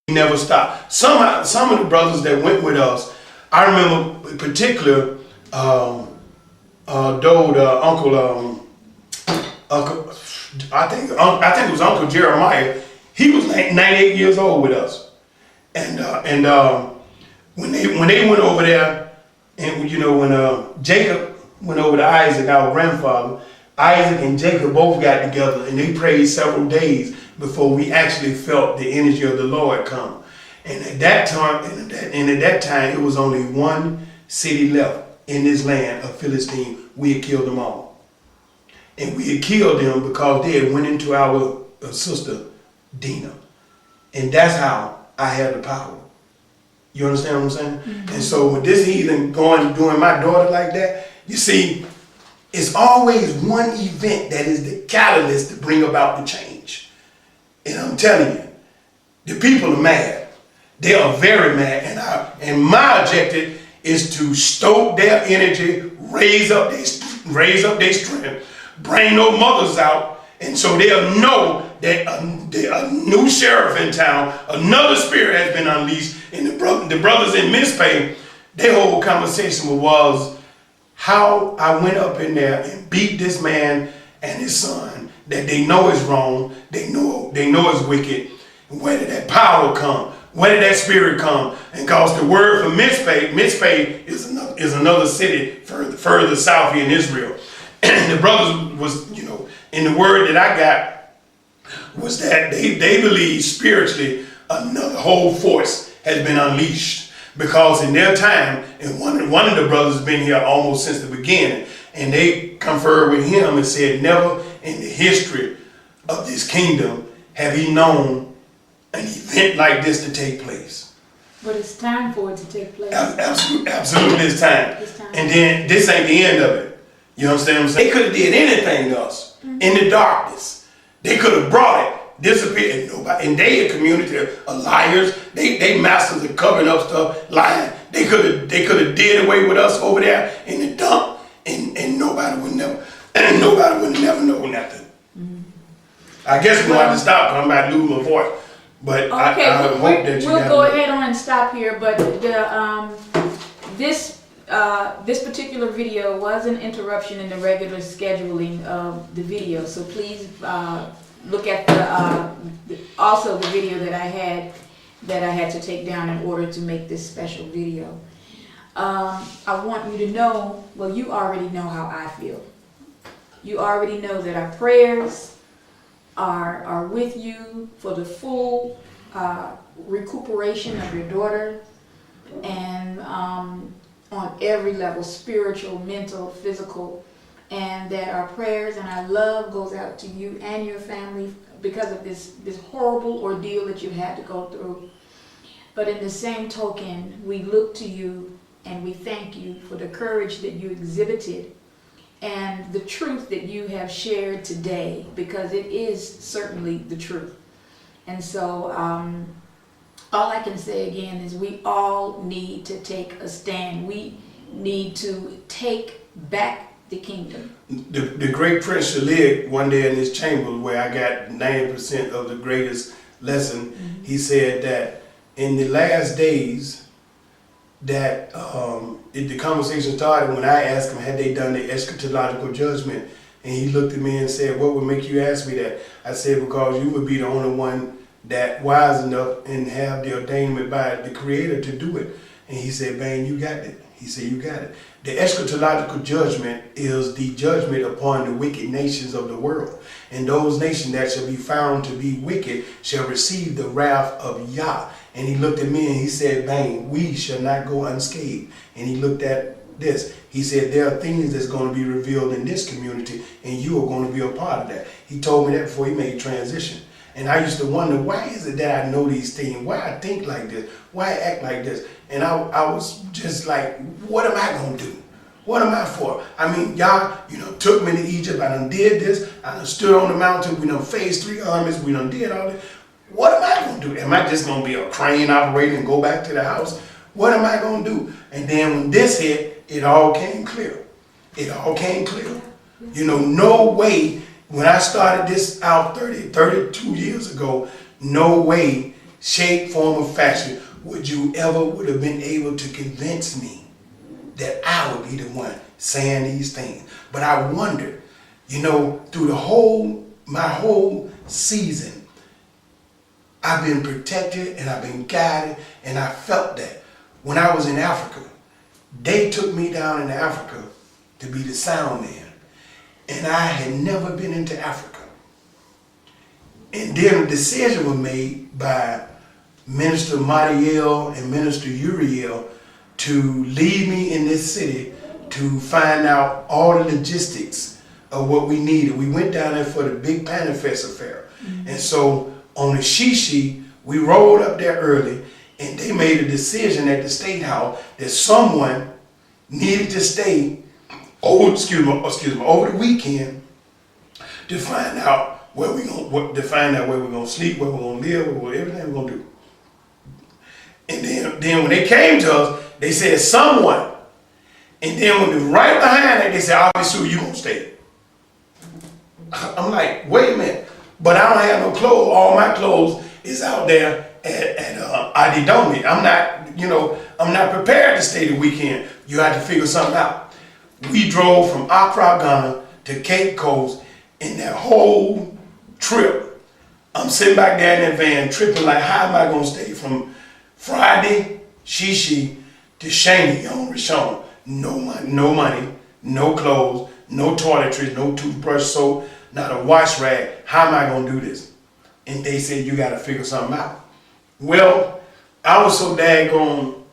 We never stopped. Some of the brothers that went with us, I remember in particular, Uncle, I think it was Uncle Jeremiah. He was 98 years old with us, and when they went over there, and when Jacob went over to Isaac, our grandfather, Isaac and Jacob both got together and they prayed several days before we actually felt the energy of the Lord come. And at that time, it was only one city left in this land of Philistine. We had killed them all. And we had killed them because they had went into our sister, Deena. And that's how I had the power. You understand what I'm saying? Mm-hmm. And so with this heathen doing my daughter like that, you see, it's always one event that is the catalyst to bring about the change. And I'm telling you, the people are mad. They are very mad. And my objective is to stoke their energy, raise up their strength, bring no mothers out, and so they'll know that a new sheriff in town, another spirit has been unleashed. And the brothers in Mizpah, their whole conversation was how I went up in there and beat this man and his son that they know is wrong, they know is wicked. Where did that power come? Where did that spirit come? And because the word for Mizpah is another city further south here in Israel. And the brothers was, and the word that I got was that they believe spiritually another whole force has been unleashed. Because in their time, and one of the brothers has been here almost since the beginning, and they conferred with him and said, never in the history of this kingdom have he known an event like this to take place. But it's time for it to take place. Absolutely, it's time. And then this ain't the end of it. You understand what I'm saying? They could have did anything to us in the darkness. They could have brought it. Disappeared, and nobody, and they a community are liars. They masters of covering up stuff, lying. They could have did away with us over there in the dump, and nobody would never know nothing. Mm-hmm. I guess we're going to have to stop because I'm about to lose my voice. But okay, I hope that we'll go ahead on and stop here. But this particular video was an interruption in the regular scheduling of the video. So please. Look at also the video that I had to take down in order to make this special video. I want you to know, well, you already know how I feel. You already know that our prayers are with you for the full recuperation of your daughter, and on every level, spiritual, mental, physical. And that our prayers and our love goes out to you and your family because of this horrible ordeal that you had to go through. But in the same token, we look to you and we thank you for the courage that you exhibited and the truth that you have shared today, because it is certainly the truth. And so all I can say again is we all need to take a stand. We need to take back the kingdom. The great Prince Shalig, one day in his chamber where I got 90% of the greatest lesson, mm-hmm. He said that in the last days that the conversation started when I asked him had they done the eschatological judgment, and he looked at me and said, what would make you ask me that? I said, because you would be the only one that wise enough and have the ordainment by the Creator to do it. And he said, Bang, you got it. He said, you got it. The eschatological judgment is the judgment upon the wicked nations of the world. And those nations that shall be found to be wicked shall receive the wrath of Yah. And he looked at me and he said, Bang, we shall not go unscathed. And he looked at this. He said, there are things that's going to be revealed in this community, and you are going to be a part of that. He told me that before he made transition. And I used to wonder, why is it that I know these things? Why I think like this? Why I act like this? And I was just like, what am I going to do? What am I for? I mean, y'all, took me to Egypt. I done did this. I done stood on the mountain. We done faced 3 armies. We done did all this. What am I going to do? Am I just going to be a crane operator and go back to the house? What am I going to do? And then when this hit, it all came clear. It all came clear. No way. When I started this out 32 years ago, no way shape, form, or fashion would you ever would have been able to convince me that I would be the one saying these things. But I wondered, through my whole season, I've been protected and I've been guided, and I felt that when I was in Africa, they took me down in Africa to be the sound man, and I had never been into Africa. And then a decision was made by Minister Mariel and Minister Uriel to leave me in this city to find out all the logistics of what we needed. We went down there for the big Panifest affair. Mm-hmm. And so on the Shishi, we rolled up there early, and they made a decision at the State House that someone needed to stay over the weekend to find out where we're gonna sleep, where we're gonna live, everything we're gonna do. And then when they came to us, they said someone. And then when they right behind that, they said, Ahveetsoor, you gonna stay. I'm like, wait a minute, but I don't have no clothes. All my clothes is out there at Adidomi. I'm not prepared to stay the weekend. You have to figure something out. We drove from Accra, Ghana to Cape Coast, and that whole trip, I'm sitting back there in that van tripping like, how am I gonna stay from Friday, Shishi, to Shani on Rishon? No money, no clothes, no toiletries, no toothbrush, soap, not a wash rag. How am I gonna do this? And they said, you gotta figure something out. Well, I was so daggone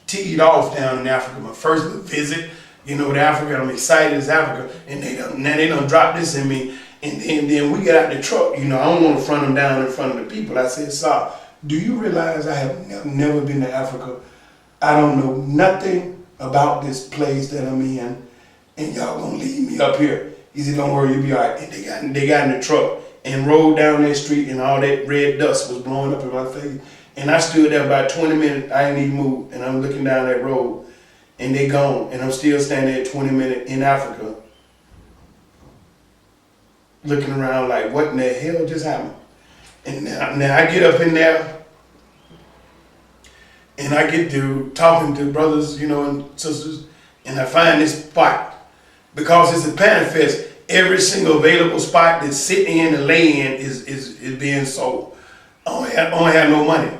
teed off down in Africa. My first visit, to Africa, I'm excited as Africa, and they done dropped this in me. And then we get out the truck, I don't want to front them down in front of the people. I said, sir, do you realize I have never been to Africa? I don't know nothing about this place that I'm in, and y'all gonna leave me up here. He said, don't worry, you'll be all right. And they got in the truck and rode down that street, and all that red dust was blowing up in my face. And I stood there about 20 minutes, I didn't even move, and I'm looking down that road, and they gone, and I'm still standing there 20 minutes in Africa, looking around like, what in the hell just happened? And now I get up in there, and I get to talking to brothers, and sisters, and I find this spot. Because it's a Panifest, every single available spot to sit in and lay in is being sold. I don't have no money.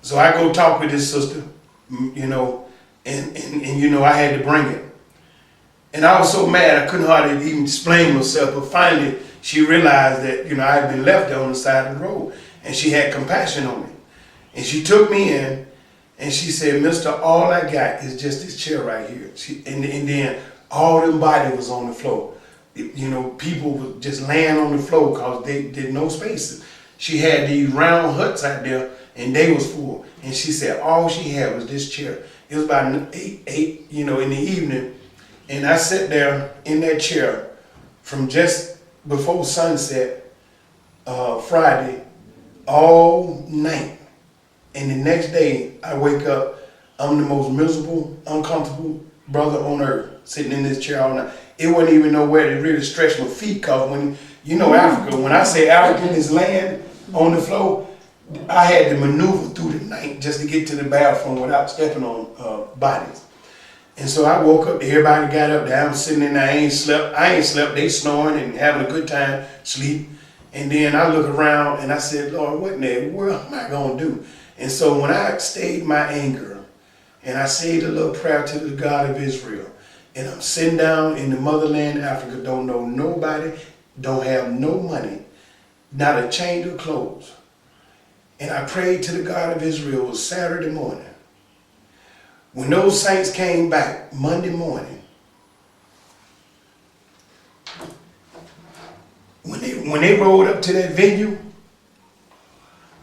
So I go talk with this sister, and I had to bring it. And I was so mad I couldn't hardly even explain myself, but finally she realized that, I had been left there on the side of the road, and she had compassion on me. And she took me in, and she said, mister, all I got is just this chair right here. And then all them body was on the floor. People were just laying on the floor because they did no spaces. She had these round huts out there, and they was full. And she said all she had was this chair. It was about 8, in the evening. And I sat there in that chair from just before sunset, Friday, all night. And the next day, I wake up, I'm the most miserable, uncomfortable brother on earth, sitting in this chair all night. It wasn't even nowhere to really stretch my feet, because when, Africa, when I say African is laying on the floor, I had to maneuver through the night just to get to the bathroom without stepping on bodies. And so I woke up, everybody got up there, I'm sitting in there, I ain't slept, they snoring and having a good time, sleep. And then I look around and I said, Lord, what in the world am I gonna do? And so when I stayed my anger, and I said a little prayer to the God of Israel, and I'm sitting down in the motherland, Africa, don't know nobody, don't have no money, not a change of clothes. And I prayed to the God of Israel. It was Saturday morning. When those saints came back Monday morning, when they rolled up to that venue,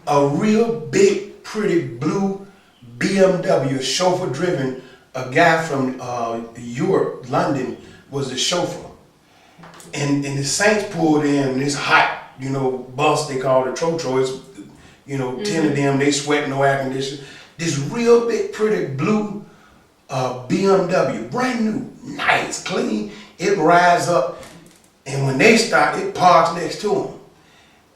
a real big, pretty blue BMW, chauffeur driven, a guy from Europe, London, was the chauffeur. And the saints pulled in this hot, bus they call the Trotro. 10 of them, they sweat, no air conditioning. This real big, pretty blue BMW, brand new, nice, clean. It rides up, and when they stop, it parks next to them.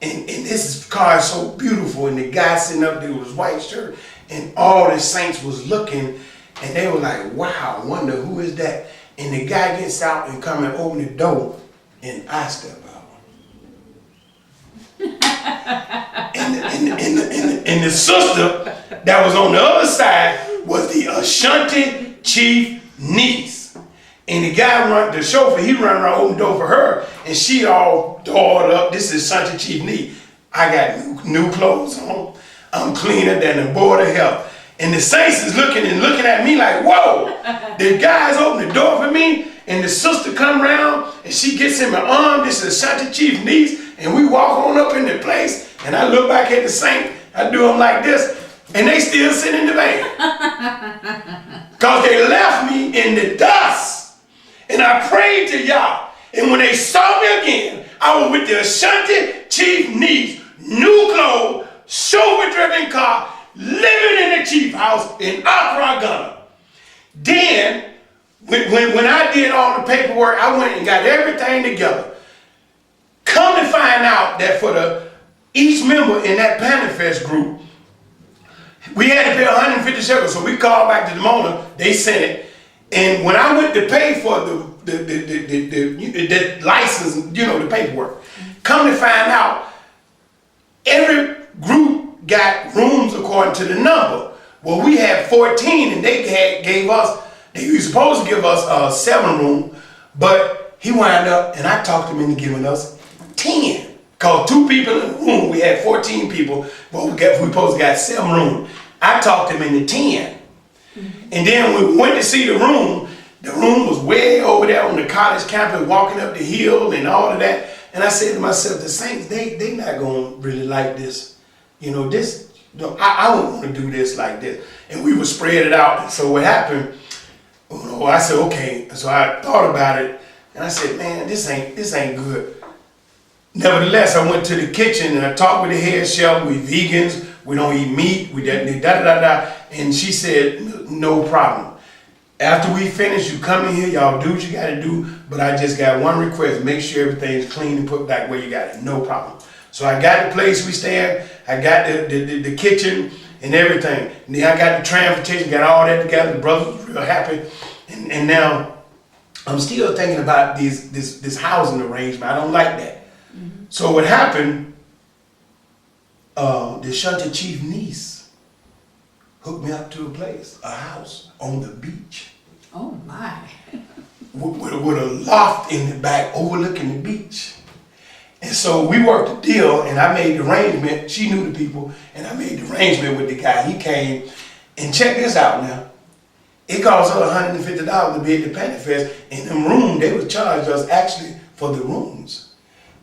And this car is so beautiful, and the guy sitting up there with his white shirt, and all the saints was looking, and they were like, wow, I wonder who is that? And the guy gets out and come and open the door, and I step out. and the sister that was on the other side was the Ashanti chief niece. And the guy the chauffeur, he run around, open the door for her, and she all dolled up. This is Ashanti chief niece. I got new clothes on. I'm cleaner than the board of health. And the saints is looking at me like, whoa. The guys open the door for me, and the sister come around, and she gets in my arm. This is Ashanti chief niece, and we walk on up in the place, and I look back at the saint. I do them like this, and they still sit in the van. Because they left me in the dust. And I prayed to y'all. And when they saw me again, I was with the Ashanti chief niece, new clothes, chauffeur-driven car, living in the chief house in Accra, Ghana. Then, when I did all the paperwork, I went and got everything together. Come to find out that for each member in that Panifest group, we had to pay 150 shekels. So we called back to Demona, they sent it. And when I went to pay for the license, the paperwork, come to find out, every group got rooms according to the number. Well, we had 14, and they were supposed to give us a 7-room, but he wound up, and I talked him into giving us 10. Because 2 people in the room, we had 14 people, but we supposed to got 7 rooms. I talked him into 10. And then when we went to see the room was way over there on the college campus, walking up the hill and all of that. And I said to myself, the saints, they not going to really like this. I don't want to do this like this. And we would spread it out. And so what happened, I said, okay. So I thought about it, and I said, man, this ain't good. Nevertheless, I went to the kitchen and I talked with the head chef. We vegans, we don't eat meat, we da. And she said, no problem. After we finish, you come in here, y'all do what you gotta do, but I just got one request: make sure everything's clean and put back where you got it. No problem. So I got the place we stay at, I got the kitchen and everything. And then I got the transportation, got all that together. The brothers was real happy. And now I'm still thinking about this housing arrangement. I don't like that. Mm-hmm. So what happened, the Ashanti chief niece hooked me up to a place, a house on the beach. Oh my. With a loft in the back overlooking the beach. And so we worked a deal, and I made the arrangement. She knew the people, and I made the arrangement with the guy. He came, and check this out now. It cost us $150 to be at the Panifest. In them room, they would charge us actually for the rooms.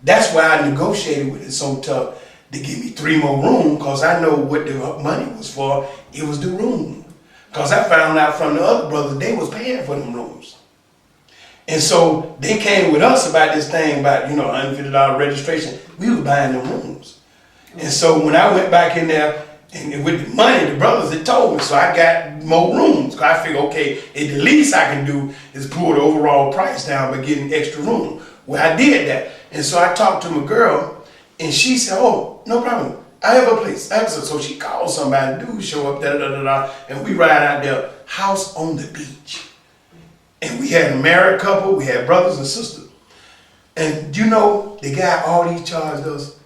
That's why I negotiated with it so tough to give me 3 more rooms, because I know what the money was for. It was the room. Because I found out from the other brothers, they was paying for them rooms. And so they came with us about this thing about, $150 registration. We were buying them rooms. And so when I went back in there, and with the money, the brothers had told me, so I got more rooms. Because I figured, okay, at the least I can do is pull the overall price down by getting extra room. Well, I did that. And so I talked to my girl, and she said, oh, no problem. I have a place. So she called somebody, dude show up, and we ride out there, house on the beach. And we had a married couple, we had brothers and sisters. And the guy already charged us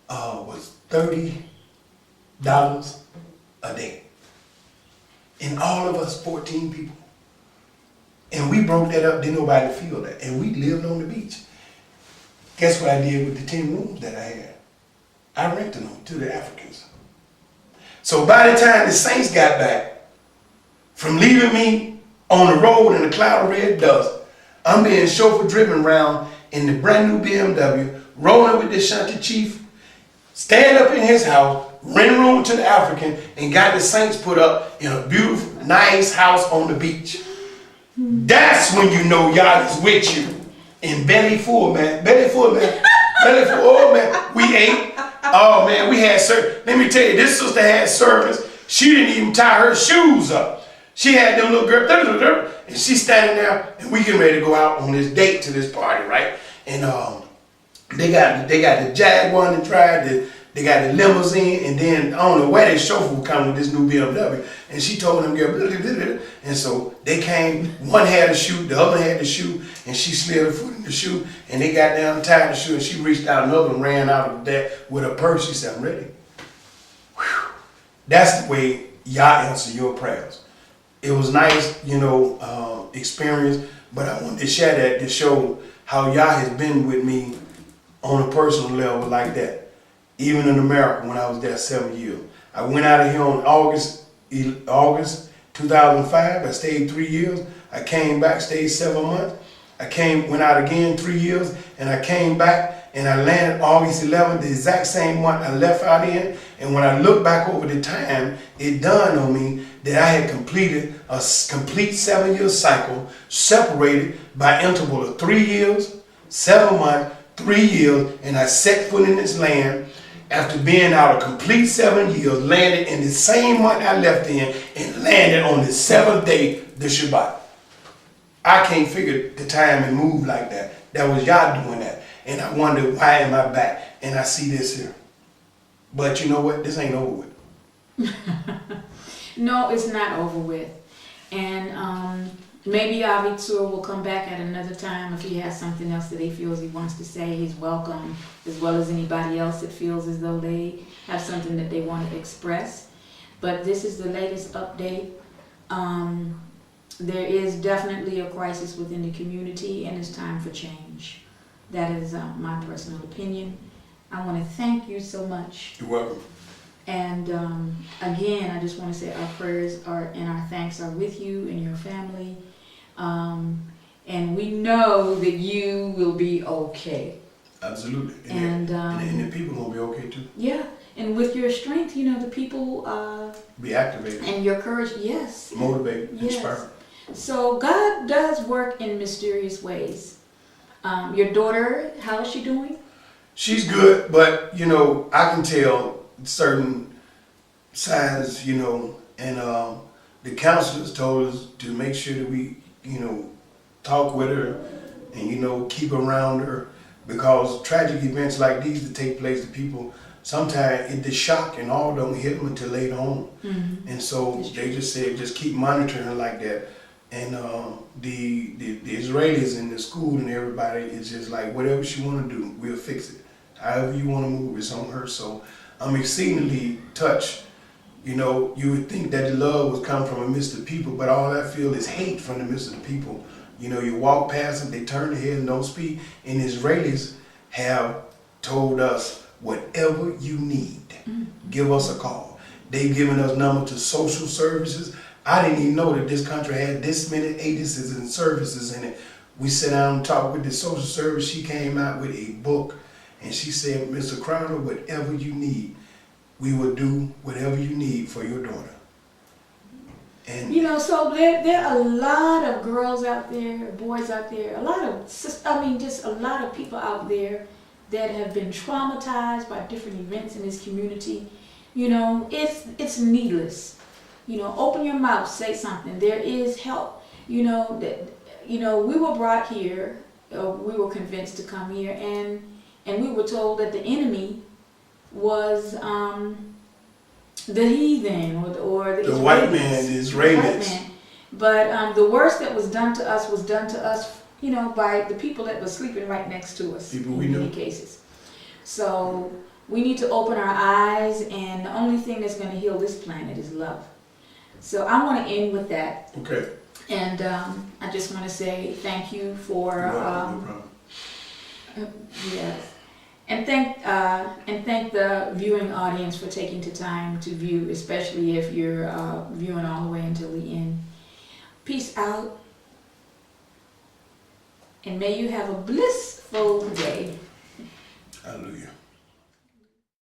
was $30 a day. And all of us, 14 people. And we broke that up, didn't nobody feel that. And we lived on the beach. Guess what I did with the 10 rooms that I had? I rented them to the Africans. So by the time the saints got back, from leaving me on the road in a cloud of red dust, I'm being chauffeur driven around in the brand new BMW, rolling with the Ashanti chief, stand up in his house, rent a room to the African, and got the saints put up in a beautiful, nice house on the beach. That's when you know y'all is with you. And belly full, man. Belly full, man. Belly full, oh man. We ate. Oh man, we had service. Let me tell you, this sister had service. She didn't even tie her shoes up. She had them little girls, and she's standing there, and we getting ready to go out on this date to this party, right? And They got the Jaguar and tried. They got the limousine, and then I don't know where that chauffeur would come with this new BMW. And she told them, and so they came. One had a shoe, the other had the shoe, and she slid her foot in the shoe, and they got down, tied the shoe, and she reached out, another one ran out of that with her purse. She said, "I'm ready." Whew. That's the way y'all answer your prayers. It was nice, experience, but I wanted to share that to show how y'all has been with me on a personal level like that. Even in America, when I was there 7 years. I went out of here on August 2005. I stayed 3 years. I came back, stayed 7 months. Went out again 3 years, and I came back, and I landed August 11th, the exact same month I left out in. And when I look back over the time, it dawned on me that I had completed a complete 7-year cycle, separated by interval of 3 years, 7 months, 3 years, and I set foot in this land. After being out a complete 7 years, landed in the same month I left in, and landed on the 7th day, the Shabbat. I can't figure the time and move like that. That was y'all doing that. And I wonder, why am I back? And I see this here. But you know what? This ain't over with. No, it's not over with. And maybe Ahveetsoor will come back at another time if he has something else that he feels he wants to say. He's welcome, as well as anybody else that feels as though they have something that they want to express. But this is the latest update. There is definitely a crisis within the community, and it's time for change. That is my personal opinion. I want to thank you so much. You're welcome. And again, I just want to say our prayers and our thanks are with you and your family. And we know that you will be okay. Absolutely. And the people gonna be okay too. Yeah. And with your strength, the people be activated. And your courage, yes. Motivated, yes. inspired. So God does work in mysterious ways. Your daughter, how is she doing? She's good, but I can tell certain signs, and the counselors told us to make sure that we, talk with her and, keep around her, because tragic events like these that take place to people, sometimes the shock and all don't hit them until later on. Mm-hmm. And so they just said, just keep monitoring her like that. And the Israelis in the school and everybody is just like, whatever she want to do, we'll fix it. However you want to move, it's on her. So I'm exceedingly touched. You would think that the love would come from amidst the people, but all I feel is hate from the midst of the people. You walk past them, they turn their head and don't speak. And Israelis have told us, whatever you need, give us a call. They've given us number to social services. I didn't even know that this country had this many agencies and services in it. We sat down and talked with the social service. She came out with a book, and she said, Mr. Crowder, whatever you need, we will do whatever you need for your daughter. And so there are a lot of girls out there, boys out there, just a lot of people out there that have been traumatized by different events in this community. It's needless. Open your mouth, say something. There is help. We were brought here, we were convinced to come here, and we were told that the enemy was the heathen or the white man, the Israelis. But the worst that was done to us by the people that were sleeping right next to us in many cases. So we need to open our eyes, and the only thing that's going to heal this planet is love. So I want to end with that. Okay. And I just want to say thank you for no problem. Yes. And thank the viewing audience for taking the time to view, especially if you're viewing all the way until the end. Peace out, and may you have a blissful day. Hallelujah.